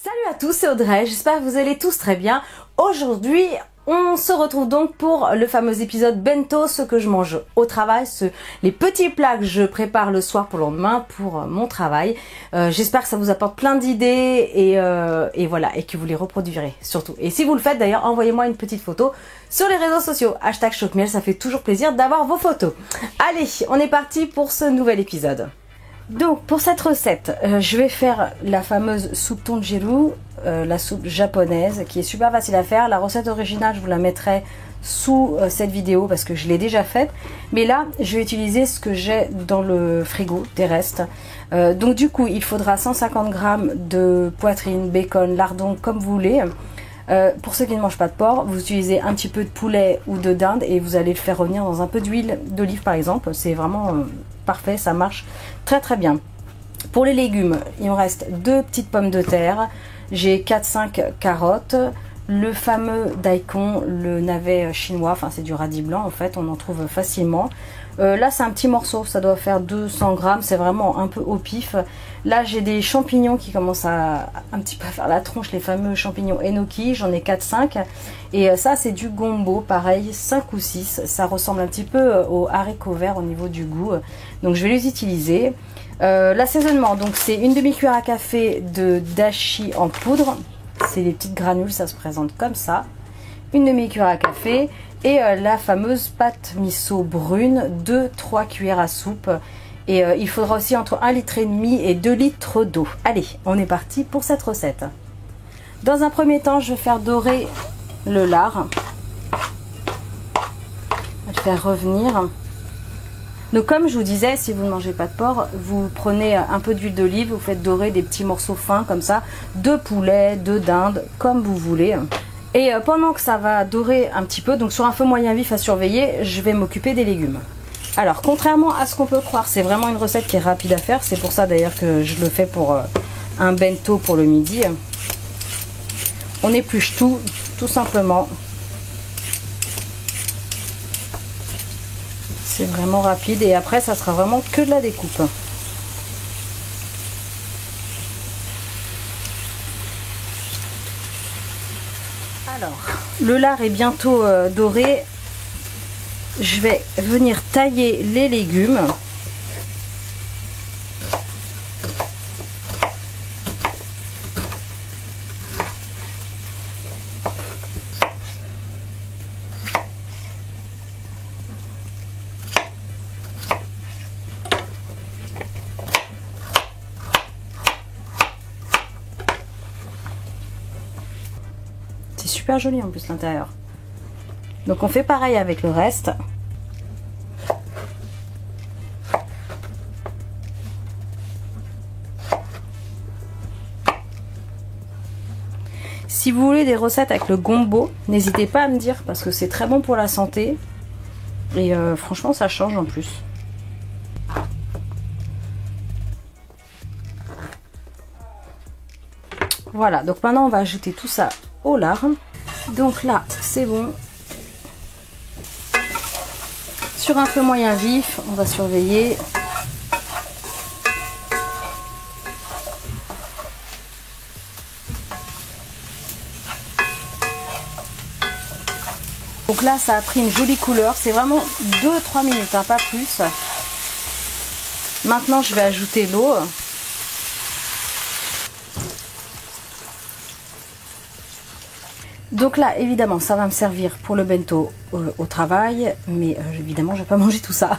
Salut à tous, c'est Audrey, j'espère que vous allez tous très bien. Aujourd'hui, on se retrouve donc pour le fameux épisode bento, ce que je mange au travail, les petits plats que je prépare le soir pour le lendemain pour mon travail. J'espère que ça vous apporte plein d'idées et voilà, et que vous les reproduirez surtout. Et si vous le faites d'ailleurs, envoyez-moi une petite photo sur les réseaux sociaux, #chocmiel, ça fait toujours plaisir d'avoir vos photos. Allez, on est parti pour ce nouvel épisode. Donc pour cette recette, je vais faire la fameuse soupe tonjiru, la soupe japonaise qui est super facile à faire. La recette originale, je vous la mettrai sous cette vidéo parce que je l'ai déjà faite. Mais là, je vais utiliser ce que j'ai dans le frigo des restes. Donc du coup, il faudra 150 g de poitrine, bacon, lardon, comme vous voulez. Pour ceux qui ne mangent pas de porc, vous utilisez un petit peu de poulet ou de dinde et vous allez le faire revenir dans un peu d'huile d'olive par exemple. C'est vraiment parfait, ça marche très très bien. Pour les légumes, il me reste 2 petites pommes de terre, j'ai 4-5 carottes, le fameux daikon, le navet chinois, enfin c'est du radis blanc en fait, on en trouve facilement. Là c'est un petit morceau, ça doit faire 200 g, c'est vraiment un peu au pif. Là j'ai des champignons qui commencent à un petit peu à faire la tronche, les fameux champignons enoki, j'en ai 4-5. Et ça c'est du gombo, pareil, 5 ou 6, ça ressemble un petit peu aux haricots verts au niveau du goût. Donc je vais les utiliser. L'assaisonnement, donc c'est une demi-cuillère à café de dashi en poudre, c'est des petites granules, ça se présente comme ça. Une demi-cuillère à café et la fameuse pâte miso brune, 2-3 cuillères à soupe. Et il faudra aussi entre 1,5 litre et 2 litres d'eau. Allez, on est parti pour cette recette. Dans un premier temps, je vais faire dorer le lard. Je vais le faire revenir. Donc comme je vous disais, si vous ne mangez pas de porc, vous prenez un peu d'huile d'olive, vous faites dorer des petits morceaux fins comme ça, de poulet, de dinde, comme vous voulez. Et pendant que ça va dorer un petit peu, donc sur un feu moyen vif à surveiller, je vais m'occuper des légumes. Alors contrairement à ce qu'on peut croire, c'est vraiment une recette qui est rapide à faire, c'est pour ça d'ailleurs que je le fais pour un bento pour le midi. On épluche tout simplement. C'est vraiment rapide et après ça sera vraiment que de la découpe. Alors, le lard est bientôt doré. Je vais venir tailler les légumes. C'est super joli en plus l'intérieur. Donc on fait pareil avec le reste. Si vous voulez des recettes avec le gombo, n'hésitez pas à me dire parce que c'est très bon pour la santé. Et franchement ça change en plus. Voilà, donc maintenant on va ajouter tout ça au lard. Donc là c'est bon. Sur un feu moyen vif, on va surveiller. Donc là ça a pris une jolie couleur, c'est vraiment 2-3 minutes, hein, pas plus. Maintenant je vais ajouter l'eau. Donc là évidemment ça va me servir pour le bento au travail, mais évidemment je vais pas manger tout ça.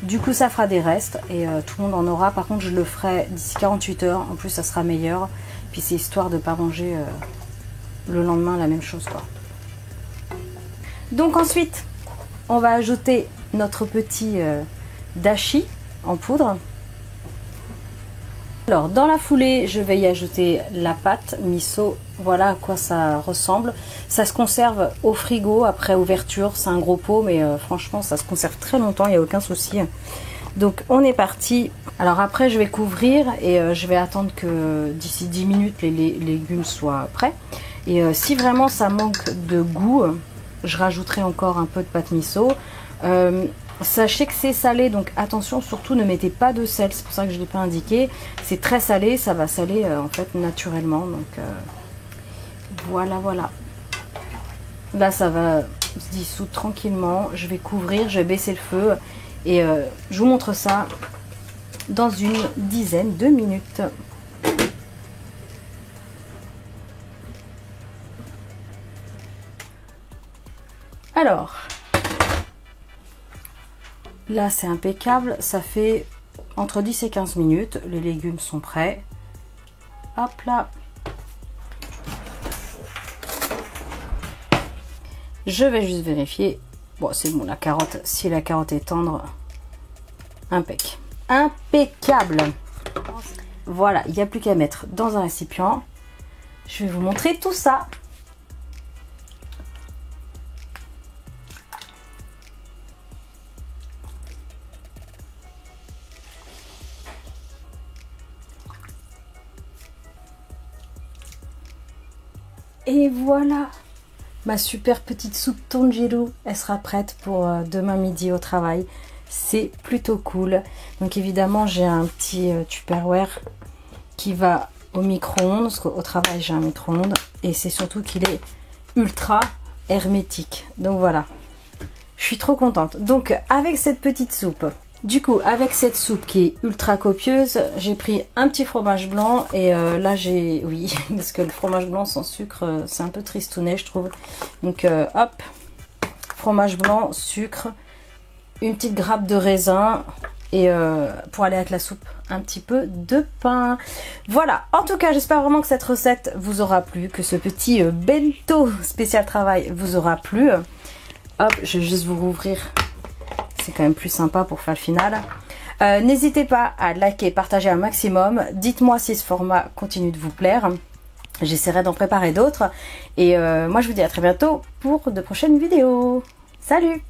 Du coup ça fera des restes et tout le monde en aura. Par contre je le ferai d'ici 48 heures, en plus ça sera meilleur. Puis c'est histoire de pas manger le lendemain la même chose quoi. Donc ensuite on va ajouter notre petit dashi en poudre. Alors dans la foulée je vais y ajouter la pâte miso, voilà à quoi ça ressemble. Ça se conserve au frigo après ouverture, c'est un gros pot mais franchement ça se conserve très longtemps, il n'y a aucun souci. Donc on est parti. Alors après je vais couvrir et je vais attendre que d'ici 10 minutes les légumes soient prêts. Et si vraiment ça manque de goût, je rajouterai encore un peu de pâte miso. Sachez que c'est salé, donc attention, surtout ne mettez pas de sel, c'est pour ça que je ne l'ai pas indiqué. C'est très salé, ça va saler en fait naturellement, donc voilà, voilà. Là ça va se dissoudre tranquillement, je vais couvrir, je vais baisser le feu et je vous montre ça dans une dizaine de minutes. Alors, là c'est impeccable, ça fait entre 10 et 15 minutes, les légumes sont prêts. Hop là. Je vais juste vérifier. Bon, c'est bon, la carotte, si la carotte est tendre, impeccable. Impeccable. Voilà, il n'y a plus qu'à mettre dans un récipient. Je vais vous montrer tout ça. Et voilà, ma super petite soupe tonjiru, elle sera prête pour demain midi au travail. C'est plutôt cool. Donc évidemment, j'ai un petit Tupperware qui va au micro-ondes, parce qu'au travail, j'ai un micro-ondes. Et c'est surtout qu'il est ultra hermétique. Donc voilà, je suis trop contente. Donc avec cette petite soupe, du coup, avec cette soupe qui est ultra copieuse, j'ai pris un petit fromage blanc et là j'ai, oui, parce que le fromage blanc sans sucre, c'est un peu tristounet, je trouve. Donc hop, fromage blanc, sucre, une petite grappe de raisin et pour aller avec la soupe, un petit peu de pain. Voilà, en tout cas, j'espère vraiment que cette recette vous aura plu, que ce petit bento spécial travail vous aura plu. Hop, je vais juste vous rouvrir. C'est quand même plus sympa pour faire le final. N'hésitez pas à liker, partager un maximum. Dites-moi si ce format continue de vous plaire. J'essaierai d'en préparer d'autres. Et moi, je vous dis à très bientôt pour de prochaines vidéos. Salut!